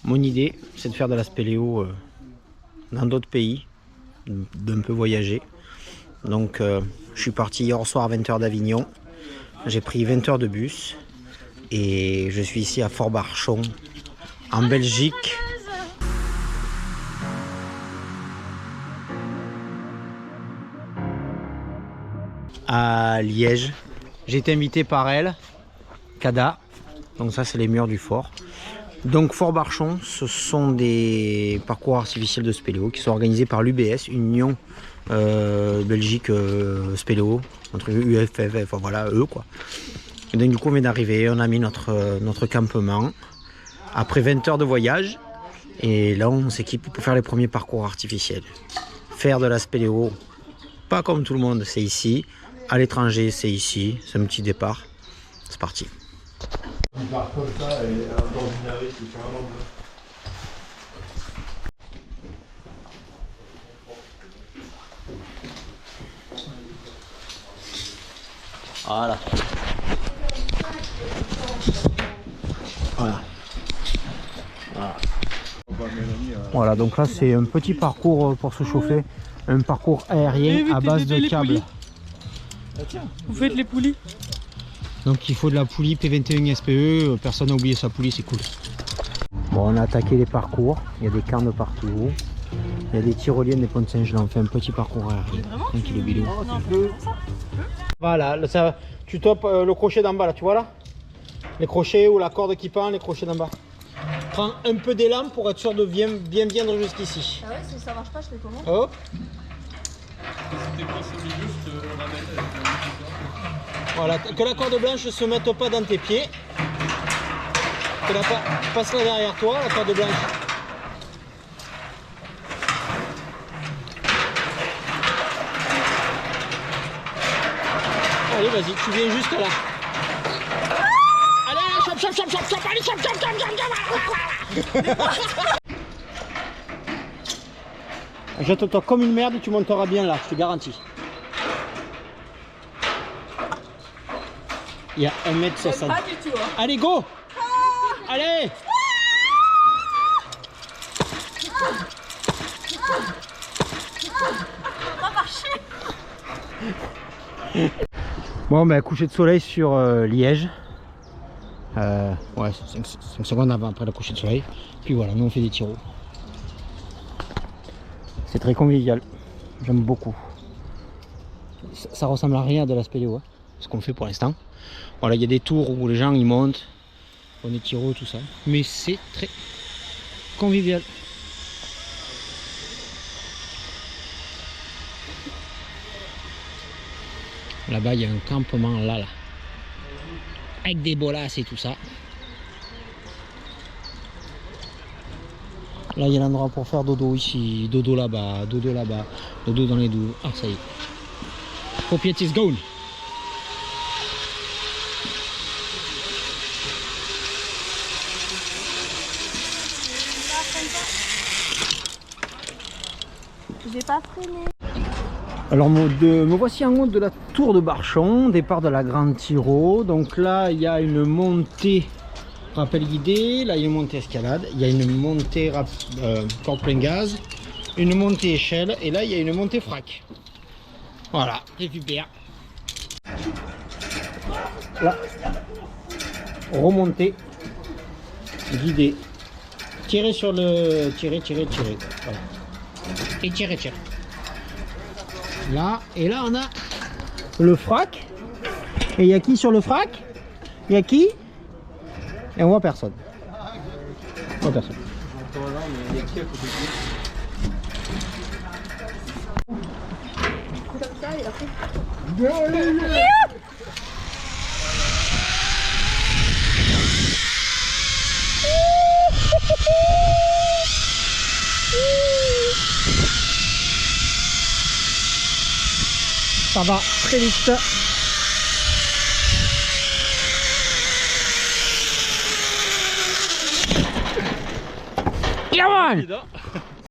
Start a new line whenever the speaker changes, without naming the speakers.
Mon idée, c'est de faire de la spéléo dans d'autres pays, d'un peu voyager. Donc je suis parti hier soir à 20h d'Avignon. J'ai pris 20 heures de bus et je suis ici à Fort-Barchon, en Belgique. À Liège. J'ai été invité par elle, Kada. Donc ça, c'est les murs du fort. Donc Fort-Barchon, ce sont des parcours artificiels de spéléo qui sont organisés par l'UBS, Union Belgique Spéléo, entre UFF, enfin voilà, eux quoi. Et donc du coup on vient d'arriver, on a mis notre campement après 20 heures de voyage et là on s'équipe pour faire les premiers parcours artificiels. Faire de la spéléo, pas comme tout le monde, c'est ici. À l'étranger, c'est ici, c'est un petit départ. C'est parti.
Il part comme ça et dans une arrêt, c'est carrément bleu.
Voilà. Voilà. Voilà, donc là c'est un petit parcours pour se chauffer, un parcours aérien à base de câbles.
Vous faites les poulies.
Donc il faut de la poulie P21 SPE, personne n'a oublié sa poulie, c'est cool. Bon, on a attaqué les parcours, il y a des cannes de partout, il y a des tyroliennes, des ponts de Saint-Gelais, on fait un petit parcours aérien. Tranquille, bilou. Voilà, ça, tu topes le crochet d'en bas là, tu vois là? Les crochets ou la corde qui pend, les crochets d'en bas. Prends un peu d'élan pour être sûr de bien viendre jusqu'ici.
Ah ouais, si ça marche pas, je fais comment?
Hop. Voilà, que la corde blanche ne se mette pas dans tes pieds. Que la passe-la derrière toi, la corde blanche. Allez, vas-y, tu viens juste là. Allez, chop, chop, chop, chop, chop, allez, chop, chop, chop, chop, chop. Jette-toi comme une merde et tu monteras bien là, je te garantis. Il y a 1m60.
Pas du tout, hein.
Allez, go! Allez!
Ça va marcher.
Bon, ben, coucher de soleil sur Liège. Ouais, 5 secondes avant, après le coucher de soleil. Puis voilà, nous on fait des tirs. C'est très convivial. J'aime beaucoup. Ça ressemble à rien de la spéléo, hein, ce qu'on fait pour l'instant. Voilà, il y a des tours où les gens ils montent, on est tiro, tout ça. Mais c'est très convivial. Là-bas, il y a un campement là. Avec des bolasses et tout ça. Là, il y a l'endroit pour faire dodo ici, dodo là-bas, dodo là-bas, dodo dans les douves. Ah, ça y est. Popiette is gone.
J'ai pas freiné.
Alors me voici en haut de la tour de Barchon, départ de la Grande Tiro. Donc là il y a une montée rappel guidé, là il y a une montée escalade, il y a une montée corde plein gaz, une montée échelle et là il y a une montée frac. Voilà, c'est super. Là, remontée guidée. Tirez sur le... Tirez. Voilà. Et tirez. Là, et là on a le frac. Et il y a qui sur le frac? Il y a qui? Et on voit personne. On voit personne.
Comme ça, et après...
Ça va très vite. Yeah, man!